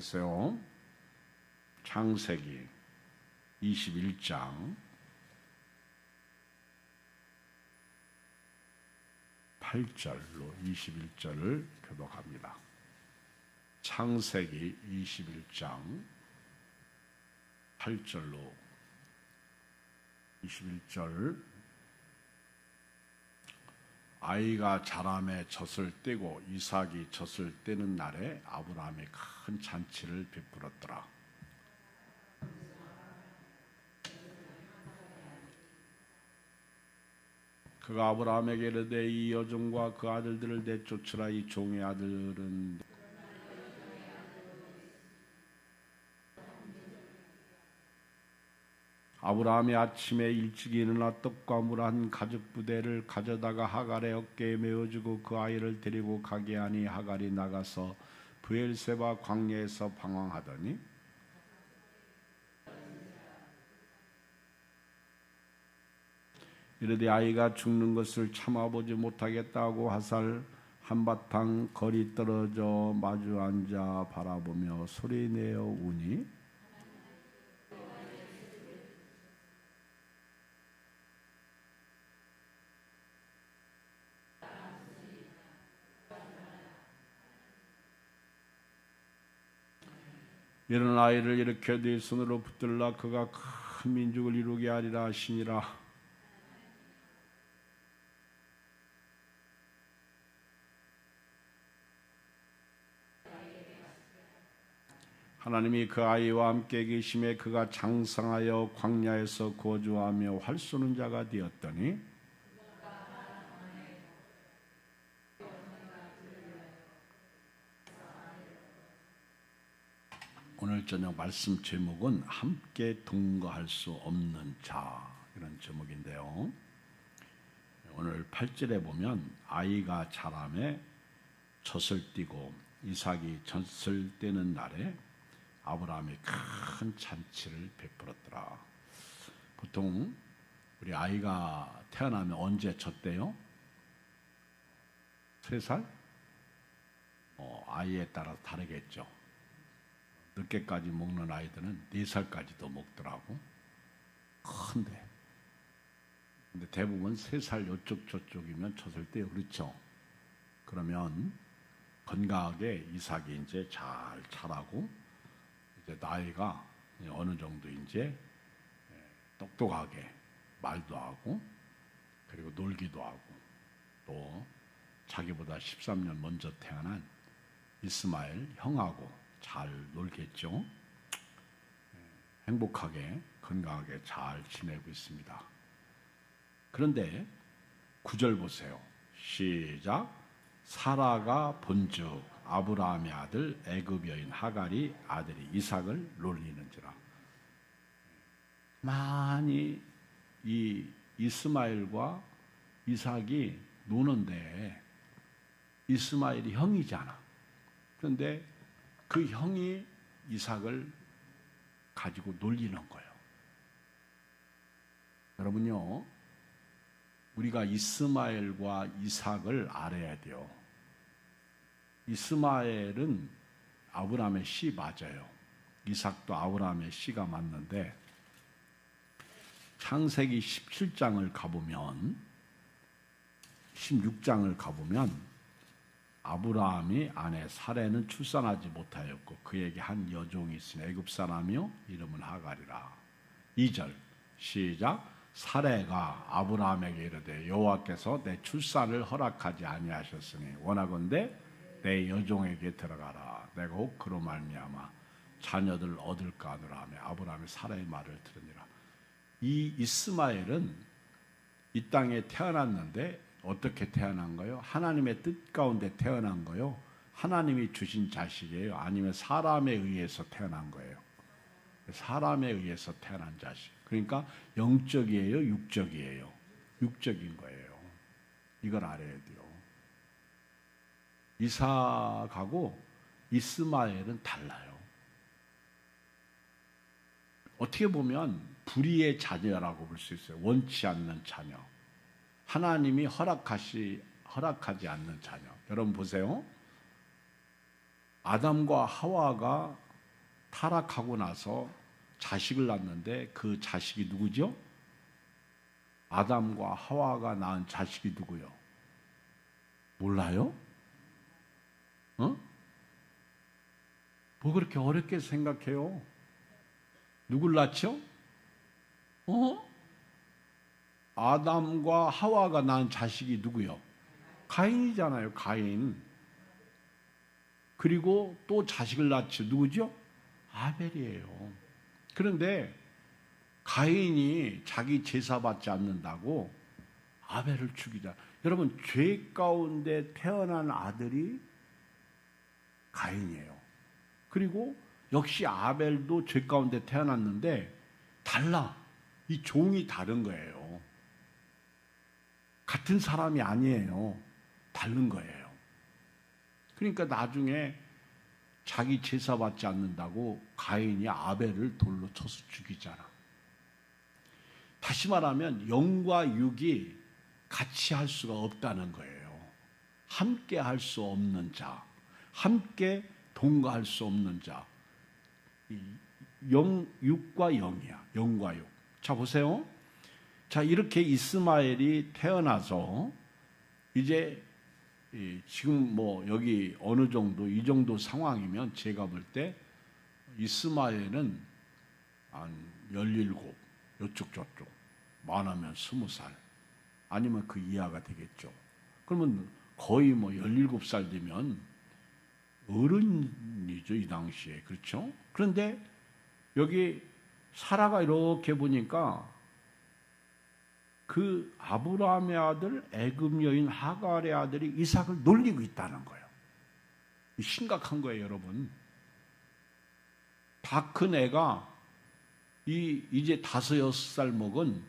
보세요. 창세기 21장 8절로 21절을 교독합니다. 창세기 21장 8절로 21절. 아이가 자라매 젖을 떼고 이삭이 젖을 떼는 날에 아브라함이 큰 잔치를 베풀었더라. 그가 아브라함에게 이르되 이 여종과 그 아들들을 내쫓으라. 이 종의 아들은 아브라함이 아침에 일찍 일어나 떡과 물 한 가죽 부대를 가져다가 하갈의 어깨에 메어주고 그 아이를 데리고 가게 하니 하갈이 나가서 브엘세바 광야에서 방황하더니 이르되 아이가 죽는 것을 참아보지 못하겠다고 하살 한바탕 거리 떨어져 마주 앉아 바라보며 소리내어 우니 이런 아이를 일으켜 네 손으로 붙들라. 그가 큰 민족을 이루게 하리라 하시니라. 하나님이 그 아이와 함께 계심에 그가 장성하여 광야에서 거주하며 활 쏘는 자가 되었더니 오늘 저녁 말씀 제목은 함께 동거할 수 없는 자, 이런 제목인데요. 오늘 8절에 보면 아이가 자라매 젖을 띠고 이삭이 젖을 떼는 날에 아브라함이 큰 잔치를 베풀었더라. 보통 우리 아이가 태어나면 언제 젖대요? 3살? 아이에 따라 다르겠죠. 늦게까지 먹는 아이들은 4살까지도 먹더라고. 큰데. 근데 대부분 3살 요쪽 저쪽이면 젖을 떼요. 그렇죠? 그러면 건강하게 이삭이 이제 잘 자라고 이제 나이가 어느 정도 이제 똑똑하게 말도 하고 그리고 놀기도 하고 또 자기보다 13년 먼저 태어난 이스마엘 형하고 잘 놀겠죠. 행복하게 건강하게 잘 지내고 있습니다. 그런데 9절 보세요. 시작. 사라가 본즉 아브라함의 아들 애굽 여인 하갈이 아들이 이삭을 놀리는지라. 많이 이 이스마엘과 이삭이 노는데 이스마엘이 형이잖아. 그런데 그 형이 이삭을 가지고 놀리는 거예요. 여러분요, 우리가 이스마엘과 이삭을 알아야 돼요. 이스마엘은 아브라함의 씨 맞아요. 이삭도 아브라함의 씨가 맞는데 창세기 17장을 가보면 16장을 가보면 아브라함이 아내 사레는 출산하지 못하였고 그에게 한 여종이 있으니 애굽 사람이요 이름은 하갈이라. 2절 시작. 사레가 아브라함에게 이르되 여호와께서 내 출산을 허락하지 아니하셨으니 원하건대 내 여종에게 들어가라. 내가 혹 그로 말미암아 자녀들 얻을까 하노라 하며 아브라함이 사레의 말을 들으니라. 이 이스마엘은 이 땅에 태어났는데 어떻게 태어난 거요? 하나님의 뜻 가운데 태어난 거요? 하나님이 주신 자식이에요? 아니면 사람에 의해서 태어난 거예요? 사람에 의해서 태어난 자식. 그러니까 영적이에요? 육적이에요? 육적인 거예요. 이걸 알아야 돼요. 이삭하고 이스마엘은 달라요. 어떻게 보면 불의의 자녀라고 볼 수 있어요. 원치 않는 자녀. 하나님이 허락하지 않는 자녀. 여러분 보세요. 아담과 하와가 타락하고 나서 자식을 낳는데 그 자식이 누구죠? 아담과 하와가 낳은 자식이 누구요? 몰라요? 어? 뭐 그렇게 어렵게 생각해요? 누굴 낳죠? 아담과 하와가 낳은 자식이 누구요? 가인이잖아요, 가인. 그리고 또 자식을 낳죠. 누구죠? 아벨이에요. 그런데 가인이 자기 제사 받지 않는다고 아벨을 죽이자. 여러분, 죄 가운데 태어난 아들이 가인이에요. 그리고 역시 아벨도 죄 가운데 태어났는데 달라. 이 종이 다른 거예요. 같은 사람이 아니에요. 다른 거예요. 그러니까 나중에 자기 제사 받지 않는다고 가인이 아벨을 돌로 쳐서 죽이잖아. 다시 말하면 영과 육이 같이 할 수가 없다는 거예요. 함께 할 수 없는 자, 함께 동거할 수 없는 자. 육과 영이야. 영과 육. 자, 보세요. 자, 이렇게 이스마엘이 태어나서 이제 지금 뭐 여기 어느 정도 이 정도 상황이면 제가 볼 때 이스마엘은 한 17, 요쪽 저쪽, 많으면 20살 아니면 그 이하가 되겠죠. 그러면 거의 뭐 17살 되면 어른이죠, 이 당시에. 그렇죠? 그런데 여기 사라가 이렇게 보니까 그 아브라함의 아들 애굽 여인 하갈의 아들이 이삭을 놀리고 있다는 거예요. 심각한 거예요, 여러분. 다 큰 애가 이제 5, 6살 먹은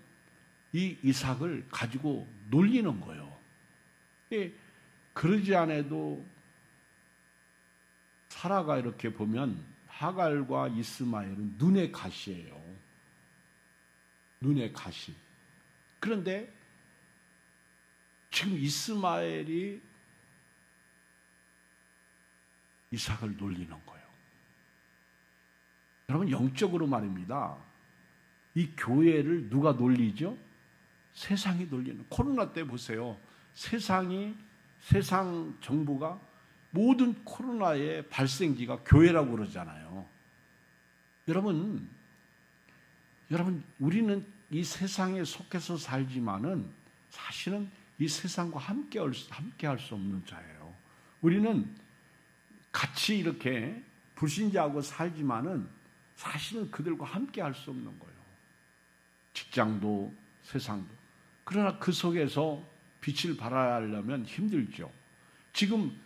이 이삭을 가지고 놀리는 거예요. 그러지 않아도 사라가 이렇게 보면 하갈과 이스마엘은 눈의 가시예요. 눈의 가시. 그런데 지금 이스마엘이 이삭을 놀리는 거예요. 여러분, 영적으로 말입니다. 이 교회를 누가 놀리죠? 세상이 놀리는. 코로나 때 보세요. 세상 정부가 모든 코로나의 발생지가 교회라고 그러잖아요. 여러분, 우리는 이 세상에 속해서 살지만은 사실은 이 세상과 함께 할 수 없는 자예요. 우리는 같이 이렇게 불신자하고 살지만은 사실은 그들과 함께 할 수 없는 거예요. 직장도 세상도. 그러나 그 속에서 빛을 발하려면 힘들죠. 지금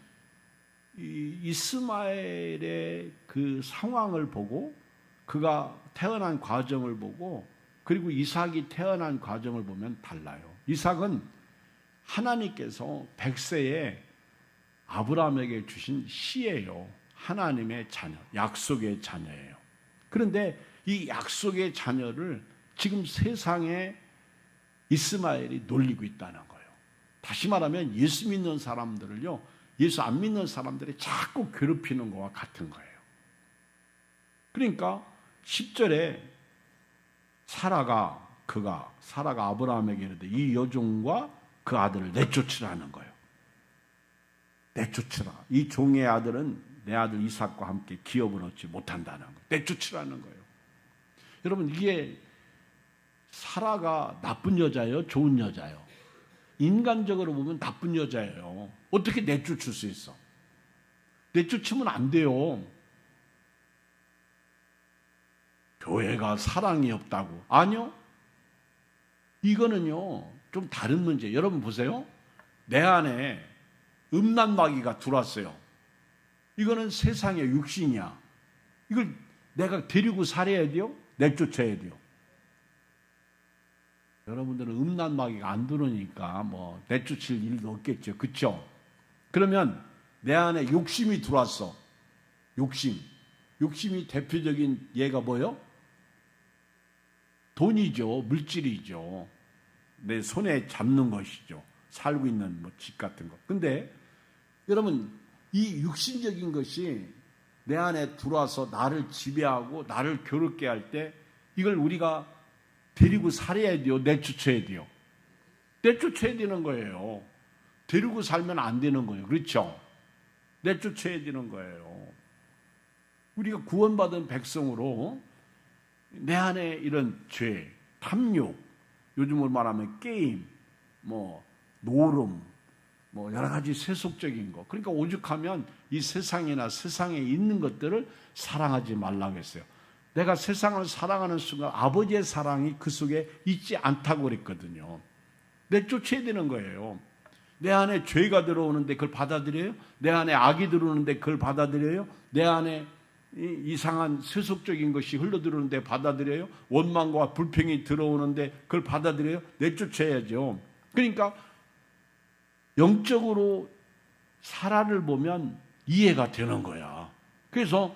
이스마엘의 그 상황을 보고 그가 태어난 과정을 보고 그리고 이삭이 태어난 과정을 보면 달라요. 이삭은 하나님께서 100세에 아브라함에게 주신 씨예요. 하나님의 자녀, 약속의 자녀예요. 그런데 이 약속의 자녀를 지금 세상에 이스마엘이 놀리고 있다는 거예요. 다시 말하면 예수 믿는 사람들을요, 예수 안 믿는 사람들이 자꾸 괴롭히는 것과 같은 거예요. 그러니까 10절에 사라가 아브라함에게 이르되 이 여종과 그 아들을 내쫓으라는 거예요. 내쫓으라. 이 종의 아들은 내 아들 이삭과 함께 기업을 얻지 못한다는 거예요. 내쫓으라는 거예요. 여러분, 이게 사라가 나쁜 여자예요? 좋은 여자예요? 인간적으로 보면 나쁜 여자예요. 어떻게 내쫓을 수 있어? 내쫓으면 안 돼요. 교회가 사랑이 없다고. 아니요. 이거는요, 좀 다른 문제. 여러분 보세요. 내 안에 음란마귀가 들어왔어요. 이거는 세상의 육신이야. 이걸 내가 데리고 살아야 돼요? 내쫓아야 돼요? 여러분들은 음란마귀가 안 들어오니까 뭐 내쫓을 일도 없겠죠. 그렇죠? 그러면 내 안에 욕심이 들어왔어. 욕심이 대표적인 예가 뭐예요? 돈이죠. 물질이죠. 내 손에 잡는 것이죠. 살고 있는 뭐 집 같은 거. 근데 여러분, 이 육신적인 것이 내 안에 들어와서 나를 지배하고 나를 괴롭게 할 때 이걸 우리가 데리고 살아야 돼요? 내쫓아야 돼요? 내쫓아야 되는 거예요. 데리고 살면 안 되는 거예요. 그렇죠? 내쫓아야 되는 거예요. 우리가 구원받은 백성으로 내 안에 이런 죄, 탐욕, 요즘으로 말하면 게임, 노름, 여러 가지 세속적인 거. 그러니까 오죽하면 이 세상이나 세상에 있는 것들을 사랑하지 말라고 했어요. 내가 세상을 사랑하는 순간 아버지의 사랑이 그 속에 있지 않다고 그랬거든요. 내쫓아야 되는 거예요. 내 안에 죄가 들어오는데 그걸 받아들여요? 내 안에 악이 들어오는데 그걸 받아들여요? 내 안에 이상한 세속적인 것이 흘러들어오는데 받아들여요? 원망과 불평이 들어오는데 그걸 받아들여요? 내쫓아야죠. 그러니까 영적으로 사라를 보면 이해가 되는 거야. 그래서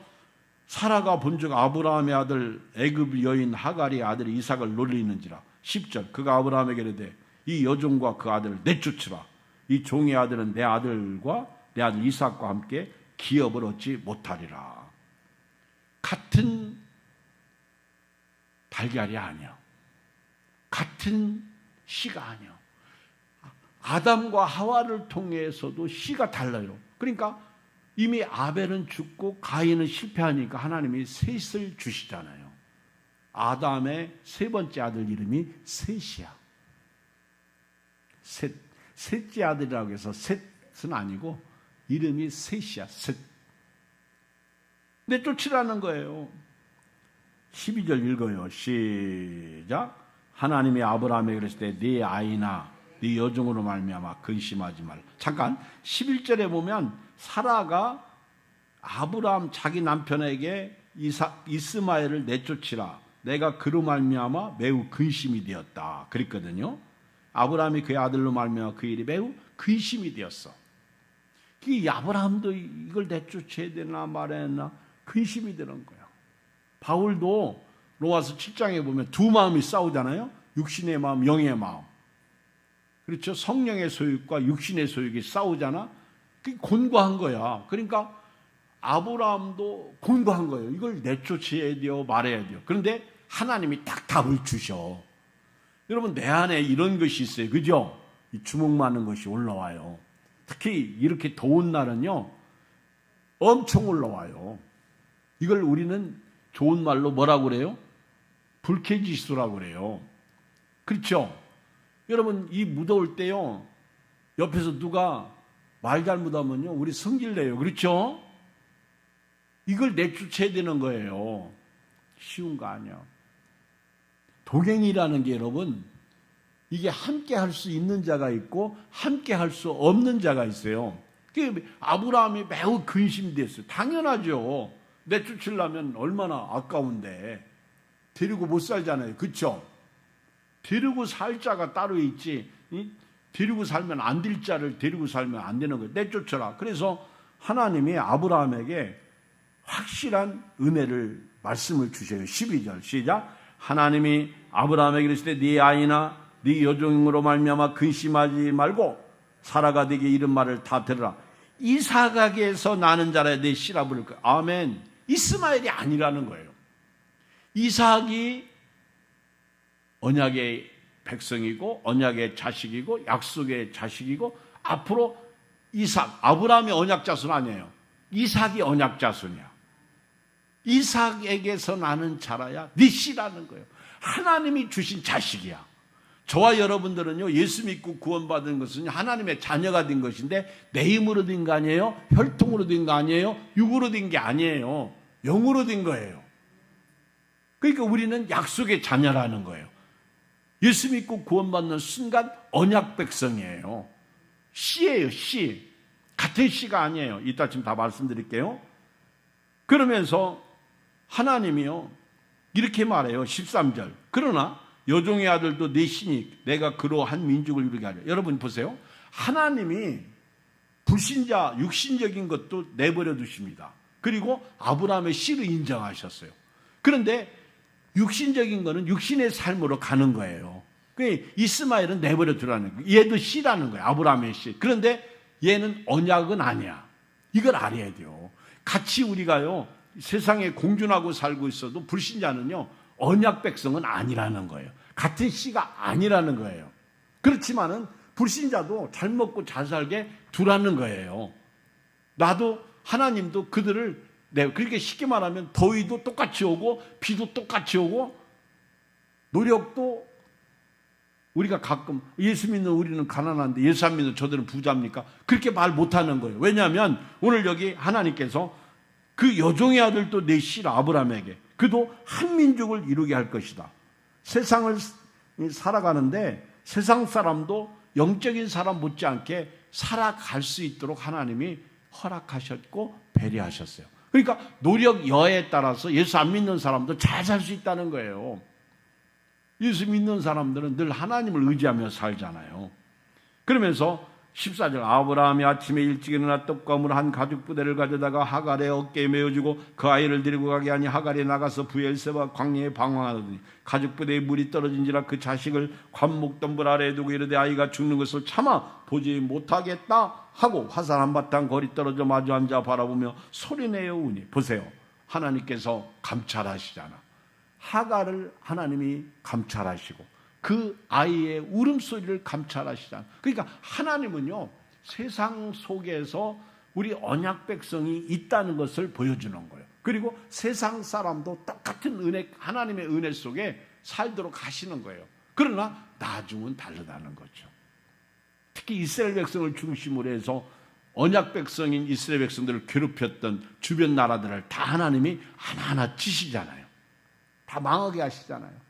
사라가 본즉 아브라함의 아들 애굽 여인 하갈의 아들 이삭을 놀리는지라. 10절 그가 아브라함에게 이르되 이 여종과 그 아들을 내쫓으라. 이 종의 아들은 내 아들과 내 아들 이삭과 함께 기업을 얻지 못하리라. 같은 달걀이 아니야. 같은 씨가 아니야. 아담과 하와를 통해서도 씨가 달라요. 그러니까 이미 아벨은 죽고 가인은 실패하니까 하나님이 셋을 주시잖아요. 아담의 세 번째 아들 이름이 셋이야. 셋째 아들이라고 해서 셋은 아니고 이름이 셋이야. 셋. 내쫓으라는 거예요. 12절 읽어요. 시작. 하나님이 아브라함에게 그랬을 때 네 아이나 네 여종으로 말미암아 근심하지 말라. 잠깐 11절에 보면 사라가 아브라함 자기 남편에게 이스마엘을 내쫓으라. 내가 그로 말미암아 매우 근심이 되었다. 그랬거든요. 아브라함이 그의 아들로 말미암아 그 일이 매우 근심이 되었어. 이 아브라함도 이걸 내쫓아야 되나 말아야 되나 근심이 되는 거야. 바울도 로마서 7장에 보면 두 마음이 싸우잖아요. 육신의 마음, 영의 마음. 그렇죠? 성령의 소욕과 육신의 소욕이 싸우잖아. 그게 곤고한 거야. 그러니까 아브라함도 곤고한 거예요. 이걸 내쫓아야 돼요, 말해야 돼요. 그런데 하나님이 딱 답을 주셔. 여러분 내 안에 이런 것이 있어요. 그죠? 이 주먹 많은 것이 올라와요. 특히 이렇게 더운 날은요. 엄청 올라와요. 이걸 우리는 좋은 말로 뭐라고 그래요? 불쾌지수라고 그래요. 그렇죠? 여러분 이 무더울 때요. 옆에서 누가 말 잘못하면요. 우리 성질내요. 그렇죠? 이걸 내쫓아야 되는 거예요. 쉬운 거 아니야. 도갱이라는 게 여러분 이게 함께 할 수 있는 자가 있고 함께 할 수 없는 자가 있어요. 아브라함이 매우 근심됐어요. 당연하죠. 내쫓으려면 얼마나 아까운데 데리고 못 살잖아요. 그렇죠? 데리고 살 자가 따로 있지. 데리고 살면 안 될 자를 데리고 살면 안 되는 거예요. 내쫓아라. 그래서 하나님이 아브라함에게 확실한 은혜를 말씀을 주셔요. 12절 시작. 하나님이 아브라함에게 이르시되 네 아이나 네 여종으로 말미암아 근심하지 말고 사라가 네게 이른 말을 다 들으라. 이삭에게서 나는 자라 내 씨라 부를 거야. 아멘. 이스마엘이 아니라는 거예요. 이삭이 언약의 백성이고 언약의 자식이고 약속의 자식이고 앞으로 이삭, 아브라함이 언약 자손 아니에요. 이삭이 언약 자손이야. 이삭에게서 나는 자라야 네 씨라는 거예요. 하나님이 주신 자식이야. 저와 여러분들은요, 예수 믿고 구원받은 것은 하나님의 자녀가 된 것인데 내 힘으로 된 거 아니에요? 혈통으로 된 거 아니에요? 육으로 된 게 아니에요. 영으로 된 거예요. 그러니까 우리는 약속의 자녀라는 거예요. 예수 믿고 구원받는 순간 언약 백성이에요. 씨예요, 씨. 같은 씨가 아니에요. 이따 지금 다 말씀드릴게요. 그러면서 하나님이요, 이렇게 말해요. 13절. 그러나 여종의 아들도 내 씨니 내가 그로 한 민족을 이루게 하려. 여러분 보세요. 하나님이 불신자, 육신적인 것도 내버려 두십니다. 그리고 아브라함의 씨를 인정하셨어요. 그런데 육신적인 거는 육신의 삶으로 가는 거예요. 이스마엘은 내버려 두라는 거예요. 얘도 씨라는 거예요. 아브라함의 씨. 그런데 얘는 언약은 아니야. 이걸 알아야 돼요. 같이 우리가요 세상에 공존하고 살고 있어도 불신자는요 언약 백성은 아니라는 거예요. 같은 씨가 아니라는 거예요. 그렇지만은 불신자도 잘 먹고 잘 살게 두라는 거예요. 나도 하나님도 그들을 그렇게 쉽게 말하면 더위도 똑같이 오고 비도 똑같이 오고 노력도 우리가 가끔 예수 믿는 우리는 가난한데 예수 안 믿는 저들은 부자입니까? 그렇게 말 못하는 거예요. 왜냐하면 오늘 여기 하나님께서 그 여종의 아들도 내 씨 아브라함에게 그도 한 민족을 이루게 할 것이다. 세상을 살아가는데 세상 사람도 영적인 사람 못지않게 살아갈 수 있도록 하나님이 허락하셨고 배려하셨어요. 그러니까 노력 여하에 따라서 예수 안 믿는 사람도 잘 살 수 있다는 거예요. 예수 믿는 사람들은 늘 하나님을 의지하며 살잖아요. 그러면서 14절 아브라함이 아침에 일찍 일어나 떡과 물 한 가죽 부대를 가져다가 하갈의 어깨에 메어주고 그 아이를 데리고 가게 하니 하갈이 나가서 브엘세바 광야에 방황하더니 가죽 부대에 물이 떨어진지라 그 자식을 관목덤불 아래에 두고 이르되 아이가 죽는 것을 참아 보지 못하겠다 하고 화살 한바탕 거리 떨어져 마주 앉아 바라보며 소리내어 우니 보세요. 하나님께서 감찰하시잖아. 하갈을 하나님이 감찰하시고 그 아이의 울음소리를 감찰하시잖아요. 그러니까 하나님은요 세상 속에서 우리 언약 백성이 있다는 것을 보여주는 거예요. 그리고 세상 사람도 똑같은 은혜, 하나님의 은혜 속에 살도록 하시는 거예요. 그러나 나중은 다르다는 거죠. 특히 이스라엘 백성을 중심으로 해서 언약 백성인 이스라엘 백성들을 괴롭혔던 주변 나라들을 다 하나님이 하나하나 치시잖아요. 다 망하게 하시잖아요.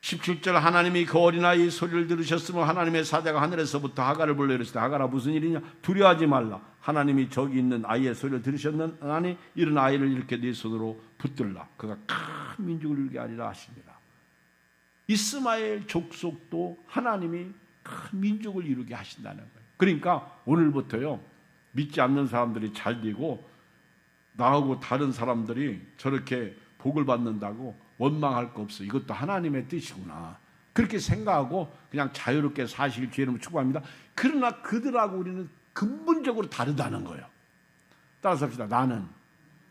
17절 하나님이 그 어린아이의 소리를 들으셨으므로 하나님의 사자가 하늘에서부터 하갈을 불러 이르시되 하갈아 무슨 일이냐 두려워하지 말라. 하나님이 저기 있는 아이의 소리를 들으셨나니 이런 아이를 이렇게 네 손으로 붙들라. 그가 큰 민족을 이루게 하리라 하십니다. 이스마엘 족속도 하나님이 큰 민족을 이루게 하신다는 거예요. 그러니까 오늘부터요 믿지 않는 사람들이 잘 되고 나하고 다른 사람들이 저렇게 복을 받는다고 원망할 거 없어. 이것도 하나님의 뜻이구나. 그렇게 생각하고 그냥 자유롭게 사실 기회를 축복합니다. 그러나 그들하고 우리는 근본적으로 다르다는 거예요. 따라서 합시다. 나는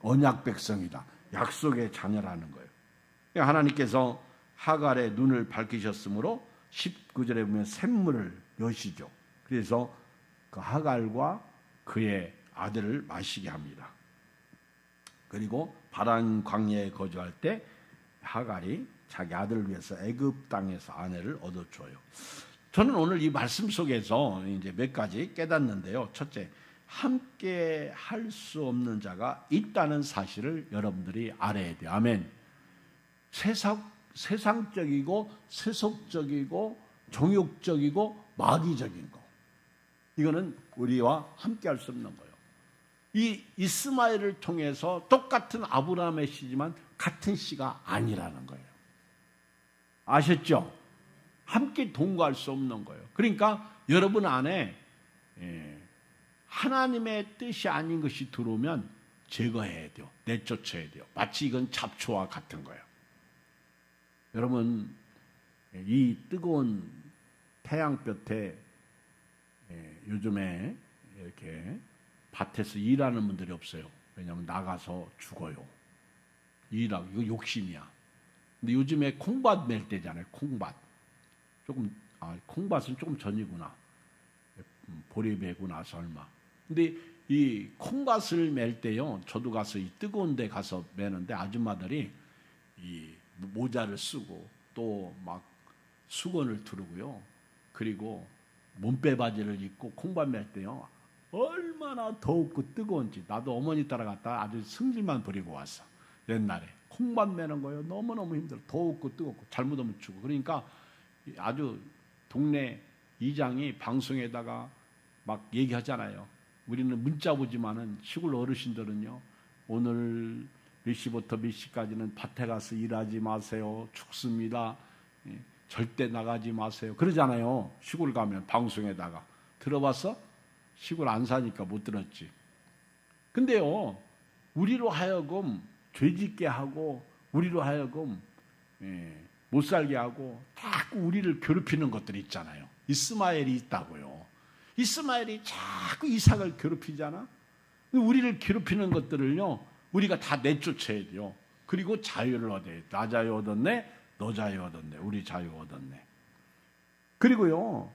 언약 백성이다. 약속의 자녀라는 거예요. 하나님께서 하갈의 눈을 밝히셨으므로 19절에 보면 샘물을 여시죠. 그래서 그 하갈과 그의 아들을 마시게 합니다. 그리고 바란 광야에 거주할 때 하갈이 자기 아들을 위해서 애굽 땅에서 아내를 얻어줘요. 저는 오늘 이 말씀 속에서 이제 몇 가지 깨닫는데요. 첫째, 함께 할 수 없는 자가 있다는 사실을 여러분들이 알아야 돼요. 아멘. 세상적이고 세속적이고 정욕적이고 마귀적인 거, 이거는 우리와 함께 할 수 없는 거예요. 이 이스마엘을 통해서 똑같은 아브라함의 씨지만 같은 씨가 아니라는 거예요. 아셨죠? 함께 동거할 수 없는 거예요. 그러니까 여러분 안에 하나님의 뜻이 아닌 것이 들어오면 제거해야 돼요. 내쫓아야 돼요. 마치 이건 잡초와 같은 거예요. 여러분 이 뜨거운 태양볕에 요즘에 이렇게 밭에서 일하는 분들이 없어요. 왜냐하면 나가서 죽어요. 일하고 이거 욕심이야. 근데 요즘에 콩밭 멜 때잖아요. 콩밭. 콩밭은 조금 전이구나. 보리 베고 나서 얼마. 근데 이 콩밭을 멜 때요. 저도 가서 이 뜨거운 데 가서 매는데 아줌마들이 이 모자를 쓰고 또 막 수건을 두르고요. 그리고 몸빼 바지를 입고 콩밭 멜 때요. 얼마나 더웠고 뜨거운지. 나도 어머니 따라갔다 아주 승질만 부리고 왔어. 옛날에 콩밭 매는 거예요. 너무너무 힘들어. 더웠고 뜨겁고 잘못하면 죽고. 그러니까 아주 동네 이장이 방송에다가 막 얘기하잖아요. 우리는 문자 보지만은 시골 어르신들은요. 오늘 몇 시부터 몇 시까지는 밭에 가서 일하지 마세요. 춥습니다. 절대 나가지 마세요. 그러잖아요. 시골 가면 방송에다가. 들어봤어? 시골 안 사니까 못 들었지. 근데요. 우리로 하여금 죄짓게 하고 우리로 하여금 못 살게 하고 자꾸 우리를 괴롭히는 것들이 있잖아요. 이스마엘이 있다고요. 이스마엘이 자꾸 이삭을 괴롭히잖아. 우리를 괴롭히는 것들을요, 우리가 다 내쫓아야 돼요. 그리고 자유를 얻어야 돼. 나 자유 얻었네, 너 자유 얻었네, 우리 자유 얻었네. 그리고요,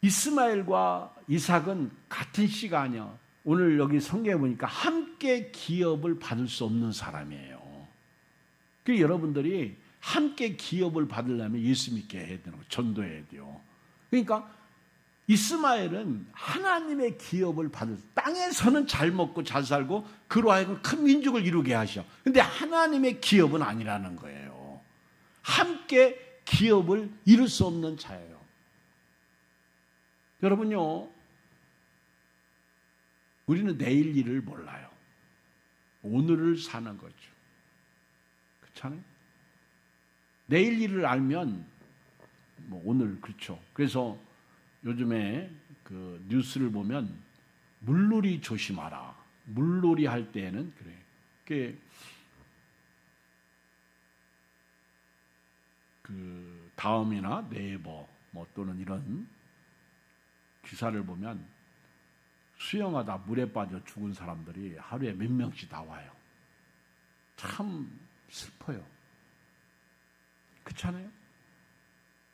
이스마엘과 이삭은 같은 씨가 아니야. 오늘 여기 성경에 보니까 함께 기업을 받을 수 없는 사람이에요. 그 여러분들이 함께 기업을 받으려면 예수 믿게 해야 되는 거, 전도해야 돼요. 그러니까 이스마엘은 하나님의 기업을 받을, 땅에서는 잘 먹고 잘 살고 그로 하여금 큰 민족을 이루게 하셔. 근데 하나님의 기업은 아니라는 거예요. 함께 기업을 이룰 수 없는 자예요. 여러분요, 우리는 내일 일을 몰라요. 오늘을 사는 거죠. 그렇잖아요? 내일 일을 알면 뭐 오늘, 그렇죠. 그래서 요즘에 그 뉴스를 보면 물놀이 조심하라. 물놀이 할 때에는 그래. 그 다음이나 네이버 뭐 또는 이런 기사를 보면 수영하다 물에 빠져 죽은 사람들이 하루에 몇 명씩 나와요. 참 슬퍼요. 그렇잖아요?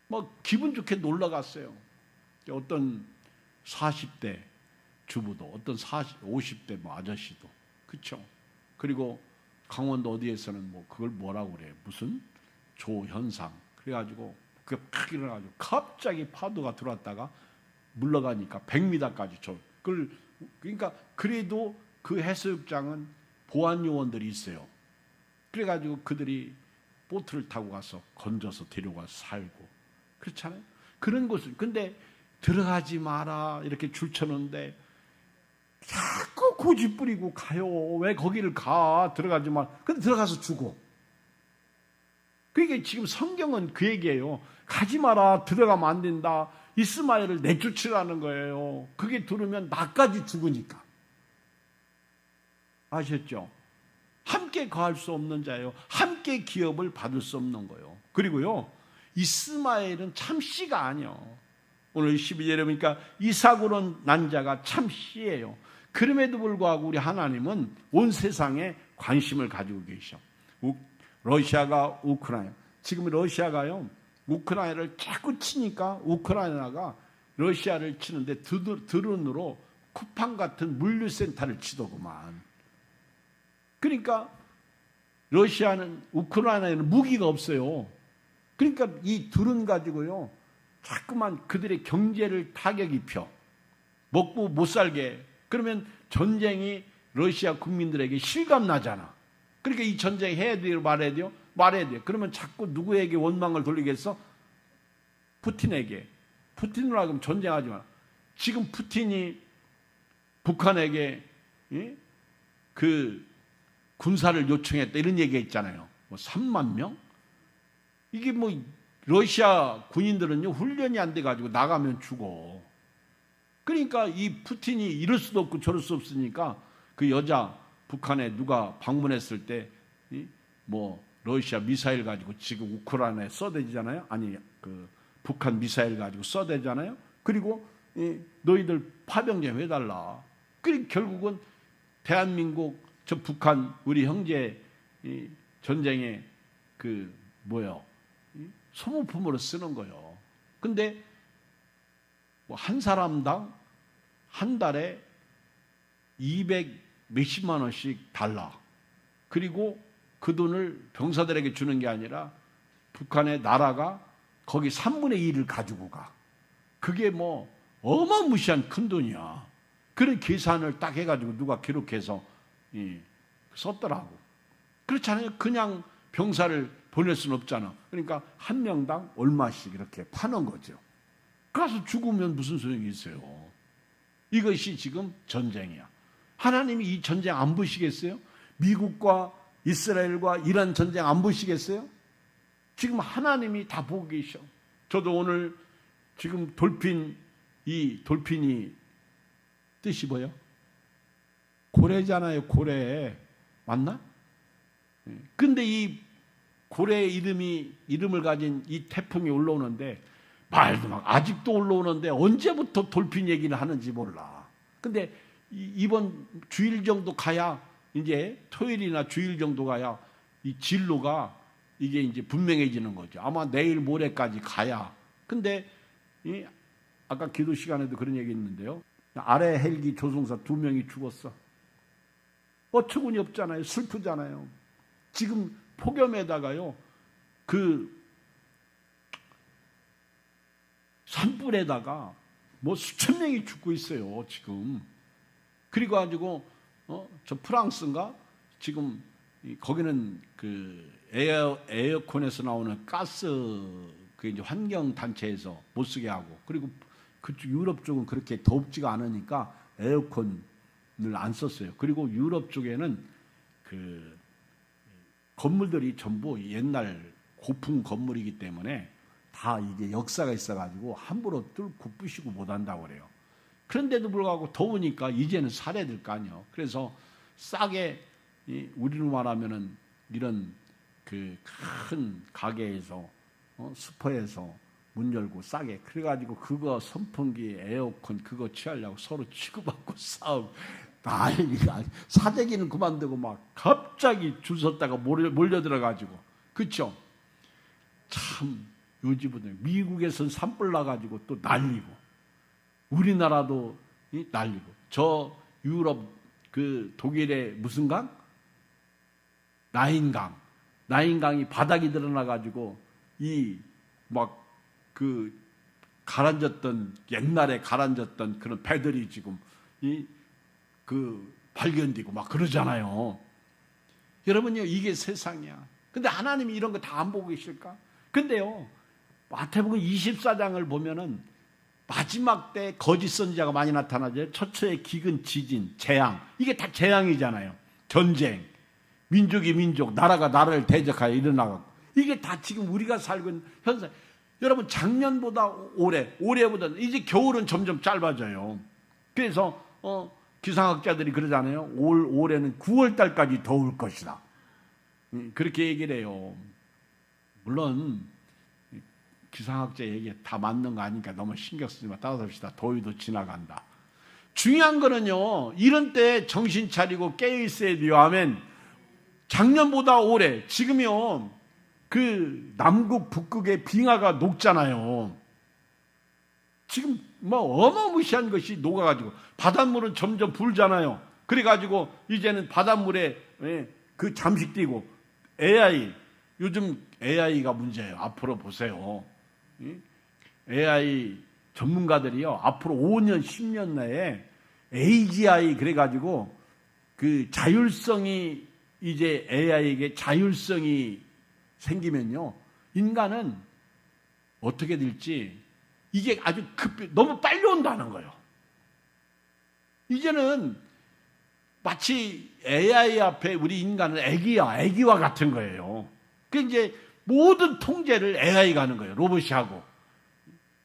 뭐 기분 좋게 놀러 갔어요. 어떤 40대 주부도, 어떤 50대 뭐 아저씨도, 그렇죠? 그리고 강원도 어디에서는 뭐 그걸 뭐라고 그래요? 무슨 조현상. 그래가지고 그게 팍 일어나가지고 갑자기 파도가 들어왔다가 물러가니까 100m까지 그러니까 그래도 그 해수욕장은 보안 요원들이 있어요. 그래가지고 그들이 보트를 타고 가서 건져서 데려가서 살고, 그렇잖아요. 그런 곳을, 근데 들어가지 마라 이렇게 줄 쳐놓는데 자꾸 고집 부리고 가요. 왜 거기를 가? 들어가지 마. 근데 들어가서 죽어. 그러니까 지금 성경은 그 얘기예요. 가지 마라, 들어가면 안 된다. 이스마엘을 내쫓으라는 거예요. 그게 들으면 나까지 죽으니까. 아셨죠? 함께 거할 수 없는 자예요. 함께 기업을 받을 수 없는 거예요. 그리고요, 이스마엘은 참 씨가 아니에요. 오늘 12절에 보니까 이삭으로 난 자가 참 씨예요. 그럼에도 불구하고 우리 하나님은 온 세상에 관심을 가지고 계셔. 러시아가 우크라이나, 지금 러시아가요 우크라이나를 자꾸 치니까 우크라이나가 러시아를 치는데 드론으로 쿠팡 같은 물류센터를 치더구만. 그러니까 러시아는, 우크라이나에는 무기가 없어요. 그러니까 이 드론 가지고요 자꾸만 그들의 경제를 타격 입혀. 먹고 못 살게. 그러면 전쟁이 러시아 국민들에게 실감나잖아. 그러니까 이 전쟁 해야 돼요, 말해야 돼요? 말해야 돼요. 그러면 자꾸 누구에게 원망을 돌리겠어? 푸틴에게. 푸틴으로 하여금 전쟁하지 마라. 지금 푸틴이 북한에게 그 군사를 요청했다 이런 얘기가 있잖아요. 뭐 3만 명? 이게 뭐 러시아 군인들은요 훈련이 안 돼가지고 나가면 죽어. 그러니까 이 푸틴이 이럴 수도 없고 저럴 수 없으니까 그 여자 북한에 누가 방문했을 때 뭐 러시아 미사일 가지고 지금 우크라이나에 써대잖아요. 아니 그 북한 미사일 가지고 써대잖아요. 그리고 너희들 파병 좀 해달라. 그리고 결국은 대한민국 저 북한 우리 형제 전쟁에 그 뭐요 소모품으로 쓰는 거예요. 근데 뭐 한 사람당 한 달에 200 몇십만 원씩 달라. 그리고 그 돈을 병사들에게 주는 게 아니라 북한의 나라가 거기 3분의 1을 가지고 가. 그게 뭐 어마무시한 큰 돈이야. 그런 계산을 딱 해가지고 누가 기록해서 썼더라고. 그렇잖아요. 그냥 병사를 보낼 수는 없잖아. 그러니까 한 명당 얼마씩 이렇게 파는 거죠. 그래서 죽으면 무슨 소용이 있어요. 이것이 지금 전쟁이야. 하나님이 이 전쟁 안 보시겠어요? 미국과 이스라엘과 이란 전쟁 안 보시겠어요? 지금 하나님이 다 보고 계셔. 저도 오늘 지금 이 돌핀이 뜻이 뭐예요? 고래잖아요. 고래. 맞나? 근데 이 고래의 이름을 가진 이 태풍이 올라오는데 말도 막 아직도 올라오는데 언제부터 돌핀 얘기를 하는지 몰라. 근데 이번 주일 정도 가야, 이제 토요일이나 주일 정도 가야 이 진로가 이게 이제 분명해지는 거죠. 아마 내일 모레까지 가야. 근데 아까 기도 시간에도 그런 얘기 있는데요. 아래 헬기 조종사 2명이 죽었어. 어처구니 없잖아요. 슬프잖아요. 지금 폭염에다가요, 그 산불에다가 뭐 수천 명이 죽고 있어요, 지금. 그리고 가지고 저 프랑스인가 지금 거기는 그 에어컨에서 나오는 가스 그 이제 환경 단체에서 못 쓰게 하고, 그리고 그쪽 유럽 쪽은 그렇게 덥지가 않으니까 에어컨을 안 썼어요. 그리고 유럽 쪽에는 그 건물들이 전부 옛날 고풍 건물이기 때문에 다 이게 역사가 있어가지고 함부로 뚫고 부시고 못한다고 그래요. 그런데도 불구하고 더우니까 이제는 살아야 될 거 아니에요. 그래서 싸게, 우리로 말하면은 이런 그 큰 가게에서 슈퍼에서 문 열고 싸게, 그래가지고 그거 선풍기 에어컨 그거 취하려고 서로 치고받고 싸우고 난리가. 사재기는 그만두고 막 갑자기 줄 섰다가 몰려들어가지고. 그쵸? 참 요즘은 미국에선 산불 나가지고 또 난리고, 우리나라도 난리고. 저 유럽 그 독일의 무슨 강? 나인강이 바닥이 드러나가지고 이 막 그 가라앉았던, 옛날에 가라앉았던 그런 배들이 지금 그 발견되고 막 그러잖아요. 여러분요, 이게 세상이야. 근데 하나님이 이런 거 다 안 보고 계실까? 근데요, 마태복음 24장을 보면은 마지막 때 거짓 선지자가 많이 나타나죠. 처처의 기근, 지진, 재앙. 이게 다 재앙이잖아요. 전쟁, 민족이 민족, 나라가 나라를 대적하여 일어나고. 이게 다 지금 우리가 살고 있는 현상. 여러분, 작년보다 올해보다 이제 겨울은 점점 짧아져요. 그래서 기상학자들이 그러잖아요. 올해는 9월 달까지 더울 것이다. 그렇게 얘기를 해요. 물론 기상학자 얘기 다 맞는 거 아니니까 너무 신경 쓰지 마. 따라합시다. 더위도 지나간다. 중요한 거는요, 이런 때 정신 차리고 깨어 있어야 돼요. 아멘. 작년보다 올해, 지금요, 그 남극 북극의 빙하가 녹잖아요. 지금 뭐 어마무시한 것이 녹아가지고 바닷물은 점점 불잖아요. 그래가지고 이제는 바닷물에 그 잠식되고, AI, 요즘 AI가 문제예요. 앞으로 보세요. AI 전문가들이요, 앞으로 5년 10년 내에 AGI 그래가지고 그 자율성이, 이제 AI에게 자율성이 생기면요, 인간은 어떻게 될지, 이게 아주 너무 빨리 온다는 거예요. 이제는 마치 AI 앞에 우리 인간은 애기와 같은 거예요. 그 이제 모든 통제를 AI가 하는 거예요. 로봇이 하고.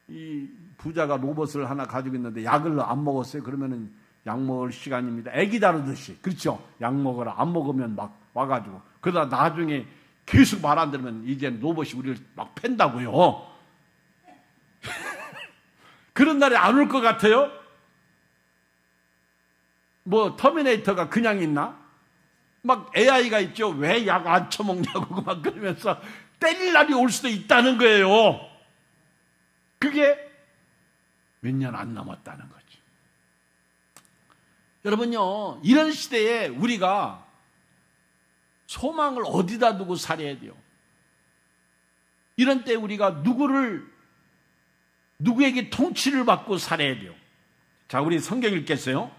이 부자가 로봇을 하나 가지고 있는데 약을 안 먹었어요. 그러면은 약 먹을 시간입니다. 애기 다루듯이. 그렇죠? 약 먹어라. 안 먹으면 막 와가지고. 그러다 나중에 계속 말 안 들으면 이제 로봇이 우리를 막 팬다고요. 그런 날이 안 올 것 같아요? 뭐 터미네이터가 그냥 있나? 막 AI가 있죠. 왜 약 안 처먹냐고 막 그러면서 때릴 날이 올 수도 있다는 거예요. 그게 몇 년 안 남았다는 거죠. 여러분요, 이런 시대에 우리가 소망을 어디다 두고 살아야 돼요? 이런 때 우리가 누구에게 통치를 받고 살아야 돼요? 자, 우리 성경 읽겠어요.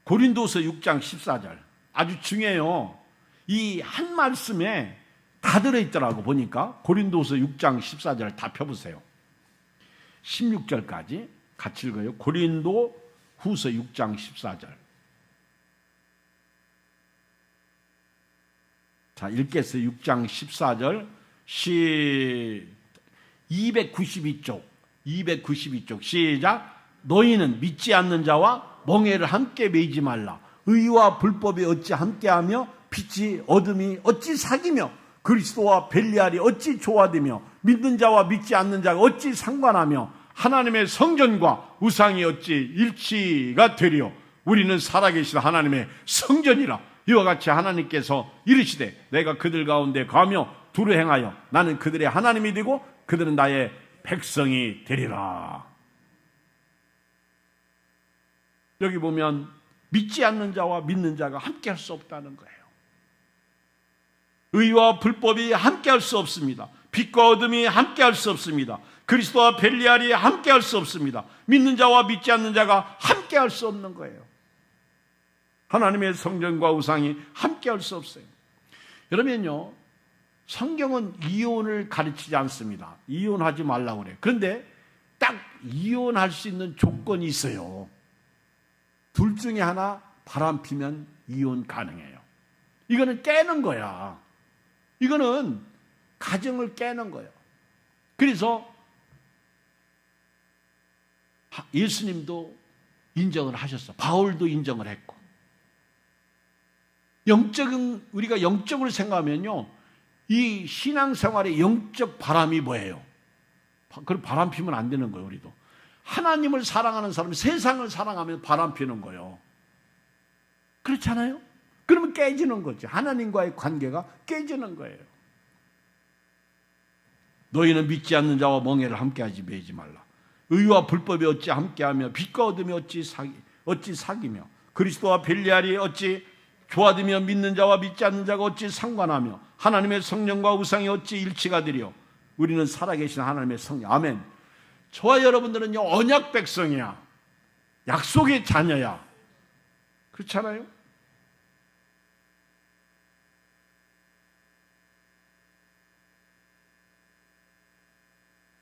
고린도서 6장 14절. 아주 중요해요. 이 한 말씀에 다 들어있더라고 보니까. 고린도서 6장 14절 다 펴보세요. 16절까지 같이 읽어요. 고린도 후서 6장 14절. 자, 읽겠어요. 6장 14절. 292쪽 시작. 너희는 믿지 않는 자와 멍에를 함께 매이지 말라. 의와 불법이 어찌 함께하며 빛이 어둠이 어찌 사귀며 그리스도와 벨리알이 어찌 조화되며 믿는 자와 믿지 않는 자가 어찌 상관하며 하나님의 성전과 우상이 어찌 일치가 되리요. 우리는 살아계신 하나님의 성전이라. 이와 같이 하나님께서 이르시되 내가 그들 가운데 거하며 두루 행하여 나는 그들의 하나님이 되고 그들은 나의 백성이 되리라. 여기 보면 믿지 않는 자와 믿는 자가 함께 할 수 없다는 거예요. 의와 불법이 함께 할 수 없습니다. 빛과 어둠이 함께 할 수 없습니다. 그리스도와 벨리알이 함께 할 수 없습니다. 믿는 자와 믿지 않는 자가 함께 할 수 없는 거예요. 하나님의 성전과 우상이 함께 할 수 없어요. 그러면요, 성경은 이혼을 가르치지 않습니다. 이혼하지 말라고 그래요. 그런데 딱 이혼할 수 있는 조건이 있어요. 둘 중에 하나 바람 피면 이혼 가능해요. 이거는 깨는 거야. 이거는 가정을 깨는 거예요. 그래서 예수님도 인정을 하셨어. 바울도 인정을 했고. 우리가 영적으로 생각하면요, 이 신앙생활의 영적 바람이 뭐예요? 그럼 바람 피면 안 되는 거예요. 우리도 하나님을 사랑하는 사람이 세상을 사랑하면 바람 피는 거예요. 그렇잖아요? 그러면 깨지는 거죠. 하나님과의 관계가 깨지는 거예요. 너희는 믿지 않는 자와 멍에를 함께하지 매지 말라. 의와 불법이 어찌 함께하며 빛과 어둠이 어찌 사귀며 그리스도와 벨리알이 어찌 조화되며 믿는 자와 믿지 않는 자가 어찌 상관하며 하나님의 성령과 우상이 어찌 일치가 되리요. 우리는 살아계신 하나님의 성령. 아멘. 저와 여러분들은요, 언약 백성이야. 약속의 자녀야. 그렇잖아요?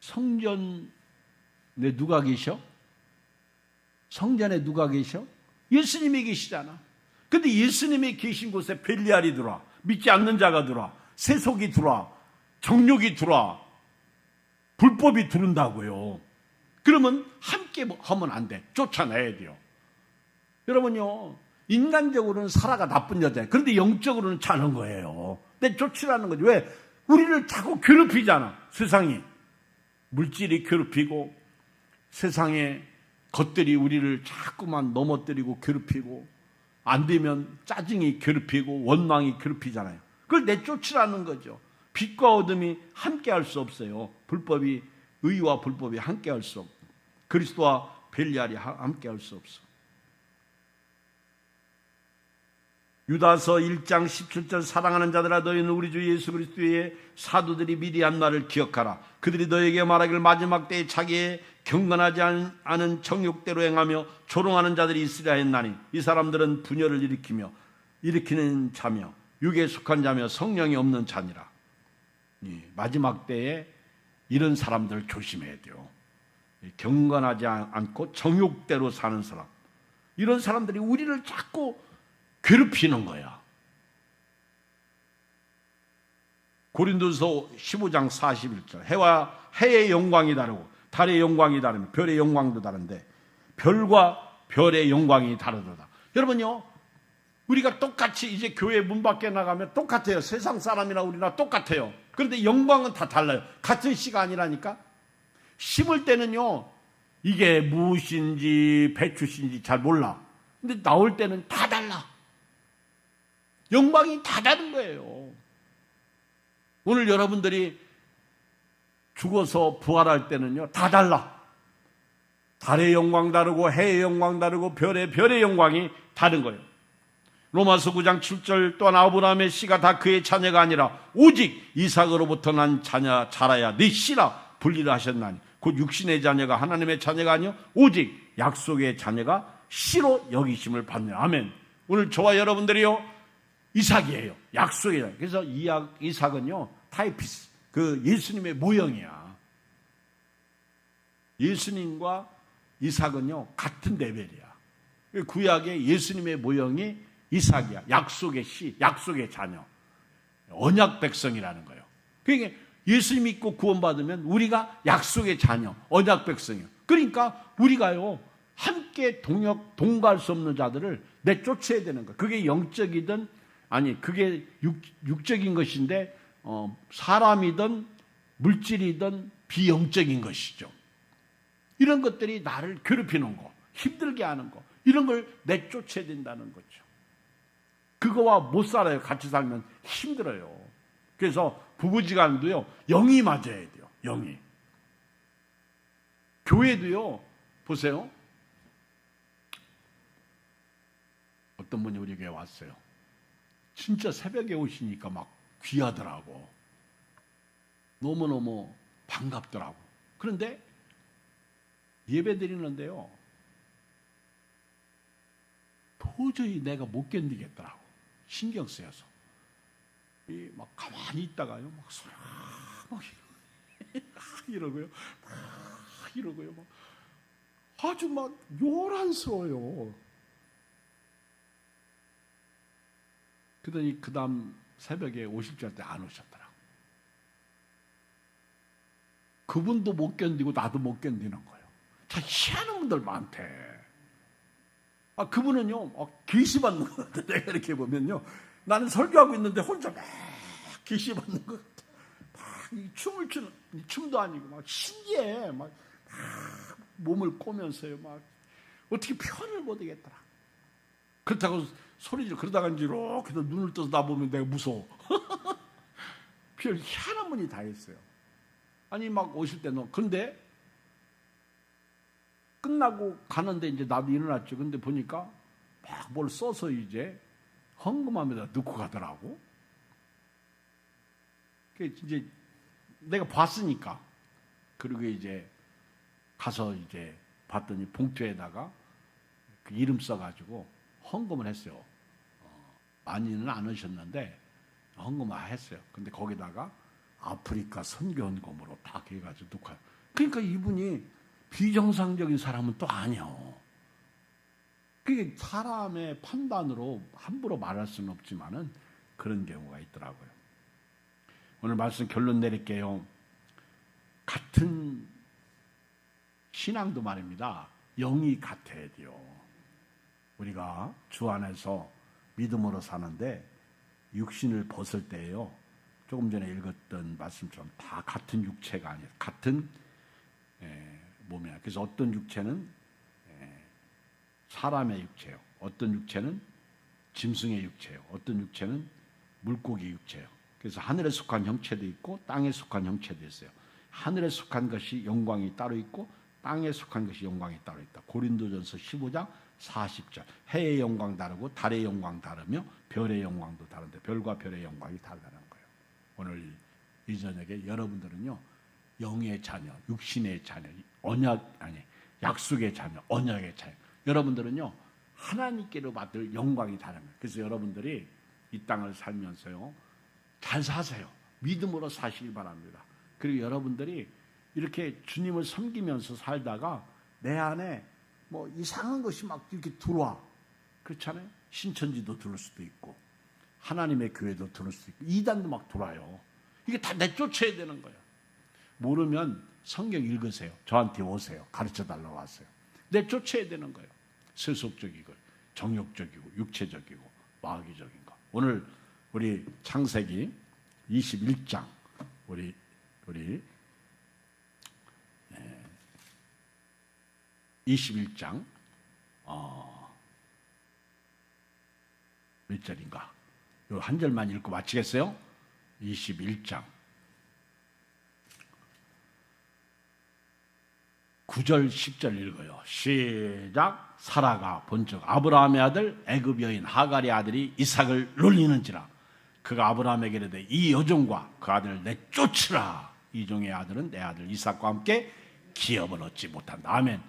성전에 누가 계셔? 성전에 누가 계셔? 예수님이 계시잖아. 근데 예수님이 계신 곳에 벨리알이 들어와, 믿지 않는 자가 들어와, 세속이 들어와, 정욕이 들어와, 불법이 들어온다고요. 그러면 함께 하면 안 돼. 쫓아내야 돼요. 여러분요, 인간적으로는 사라가 나쁜 여자예요. 그런데 영적으로는 잘한 거예요. 근데 쫓으라는 거죠. 왜? 우리를 자꾸 괴롭히잖아. 세상이. 물질이 괴롭히고 세상의 것들이 우리를 자꾸만 넘어뜨리고 괴롭히고 안 되면 짜증이 괴롭히고 원망이 괴롭히잖아요. 그걸 내쫓으라는 거죠. 빛과 어둠이 함께 할 수 없어요. 의와 불법이 함께 할 수 없고 그리스도와 벨리알이 함께 할 수 없어. 유다서 1장 17절 사랑하는 자들아 너희는 우리 주 예수 그리스도의 사도들이 미리 한 말을 기억하라. 그들이 너에게 말하기를 마지막 때에 자기의 경건하지 않은 정욕대로 행하며 조롱하는 자들이 있으랴 했나니 이 사람들은 분열을 일으키는 자며 육에 속한 자며 성령이 없는 자니라. 마지막 때에 이런 사람들을 조심해야 돼요. 경건하지 않고 정욕대로 사는 사람, 이런 사람들이 우리를 자꾸 괴롭히는 거야. 고린도서 15장 41절 해의 영광이 다르고 달의 영광이 다르며 별의 영광도 다른데 별과 별의 영광이 다르도다. 여러분요, 우리가 똑같이 이제 교회 문 밖에 나가면 똑같아요. 세상 사람이나 우리나 똑같아요. 그런데 영광은 다 달라요. 같은 씨가 아니라니까. 심을 때는요, 이게 무엇인지 배추신지 잘 몰라. 근데 나올 때는 다 달라. 영광이 다 다른 거예요. 오늘 여러분들이 죽어서 부활할 때는요, 다 달라. 달의 영광 다르고 해의 영광 다르고 별의 영광이 다른 거예요. 로마서 9장 7절 또한 아브라함의 씨가 다 그의 자녀가 아니라 오직 이삭으로부터 난 자라야 네 씨라 분리를 하셨나니 곧 육신의 자녀가 하나님의 자녀가 아니요 오직 약속의 자녀가 씨로 여기심을 받는. 아멘. 오늘 저와 여러분들이요, 이삭이에요. 약속이에요. 그래서 이삭은요, 타이피스, 그 예수님의 모형이야. 예수님과 이삭은요, 같은 레벨이야. 구약의 예수님의 모형이 이삭이야. 약속의 씨, 약속의 자녀. 언약 백성이라는 거예요. 그러니까 예수 믿고 구원받으면 우리가 약속의 자녀, 언약 백성이에요. 그러니까 우리가요, 함께 동거할 수 없는 자들을 내쫓아야 되는 거예요. 그게 영적이든 아니 그게 육적인 것인데 사람이든 물질이든 비영적인 것이죠. 이런 것들이 나를 괴롭히는 거, 힘들게 하는 거, 이런 걸 내쫓아야 된다는 거죠. 그거와 못 살아요. 같이 살면 힘들어요. 그래서 부부지간도요, 영이 맞아야 돼요. 영이. 교회도요, 보세요. 어떤 분이 우리 교회 왔어요. 진짜 새벽에 오시니까 막 귀하더라고. 너무너무 반갑더라고. 그런데 예배 드리는데요, 도저히 내가 못 견디겠더라고. 신경 쓰여서. 막 가만히 있다가요, 막 소리 막 이러고요, 막 이러고요, 막 아주 막 요란스러워요. 그러더니 그 다음 새벽에 오실 줄 알 때 안 오셨더라고. 그분도 못 견디고 나도 못 견디는 거예요. 참 희한한 분들 많대. 그분은요, 계시받는 것 같아. 내가 이렇게 보면요, 나는 설교하고 있는데 혼자 막 계시받는 것 같아. 막 춤을 추는, 춤도 아니고 막 신기해. 막 몸을 꼬면서요, 막 어떻게 편을 못 하겠더라. 그렇다고 소리 지르고 그러다가 이제 이렇게 눈을 떠서 나보면 내가 무서워. 별 희한한 분이 다 있어요. 아니 막 오실 때는, 근데 끝나고 가는데 이제 나도 일어났죠. 근데 보니까 막 뭘 써서 이제 헌금함에다 넣고 가더라고. 그 이제 내가 봤으니까. 그리고 이제 가서 이제 봤더니 봉투에다가 그 이름 써가지고 헌금을 했어요. 많이는 안 하셨는데 헌금을 했어요. 근데 거기다가 아프리카 선교헌금으로 딱 해가지고 넣고. 그러니까 이분이 비정상적인 사람은 또 아니요. 그게 사람의 판단으로 함부로 말할 수는 없지만은 그런 경우가 있더라고요. 오늘 말씀 결론 내릴게요. 같은 신앙도 말입니다. 영이 같아야 돼요. 우리가 주 안에서 믿음으로 사는데 육신을 벗을 때요, 조금 전에 읽었던 말씀처럼 다 같은 육체가 아니에요. 같은 몸이야. 그래서 어떤 육체는 사람의 육체예요. 어떤 육체는 짐승의 육체예요. 어떤 육체는 물고기 육체예요. 그래서 하늘에 속한 형체도 있고 땅에 속한 형체도 있어요. 하늘에 속한 것이 영광이 따로 있고 땅에 속한 것이 영광이 따로 있다. 고린도전서 15장 40절. 해의 영광 다르고 달의 영광 다르며 별의 영광도 다른데 별과 별의 영광이 다르다는 거예요. 오늘 이 저녁에 여러분들은요, 영의 자녀, 육신의 자녀, 약속의 자녀, 언약의 자녀. 여러분들은요, 하나님께로 받을 영광이 다른 거예요. 그래서 여러분들이 이 땅을 살면서요, 잘 사세요. 믿음으로 사시길 바랍니다. 그리고 여러분들이 이렇게 주님을 섬기면서 살다가 내 안에 뭐 이상한 것이 막 이렇게 들어와. 그렇잖아요? 신천지도 들을 수도 있고, 하나님의 교회도 들을 수도 있고, 이단도 막 들어와요. 이게 다 내쫓아야 되는 거예요. 모르면 성경 읽으세요. 저한테 오세요. 가르쳐 달라고 하세요. 내쫓아야 되는 거예요. 세속적이고, 정욕적이고, 육체적이고, 마귀적인 거. 오늘 우리 창세기 21장, 우리 21장 몇 절인가? 요 한 절만 읽고 마치겠어요? 21장 9절 10절 읽어요. 시작. 사라가 본즉 아브라함의 아들 애굽 여인 하갈의 아들이 이삭을 놀리는지라. 그가 아브라함에게 이르되 이 여종과 그 아들을 내쫓으라. 이 종의 아들은 내 아들 이삭과 함께 기업을 얻지 못한다. 아멘.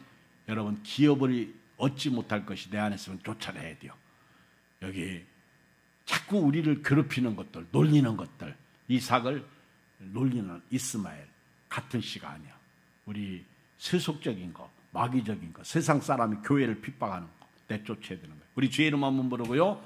여러분, 기업을 얻지 못할 것이 내 안에 있으면 쫓아내야 돼요. 여기 자꾸 우리를 괴롭히는 것들, 놀리는 것들, 이삭을 놀리는 이스마엘 같은 씨가 아니야. 우리 세속적인 거, 마귀적인 거, 세상 사람이 교회를 핍박하는 거 내쫓아야 되는 거예요. 우리 주의 이름 한번 부르고요.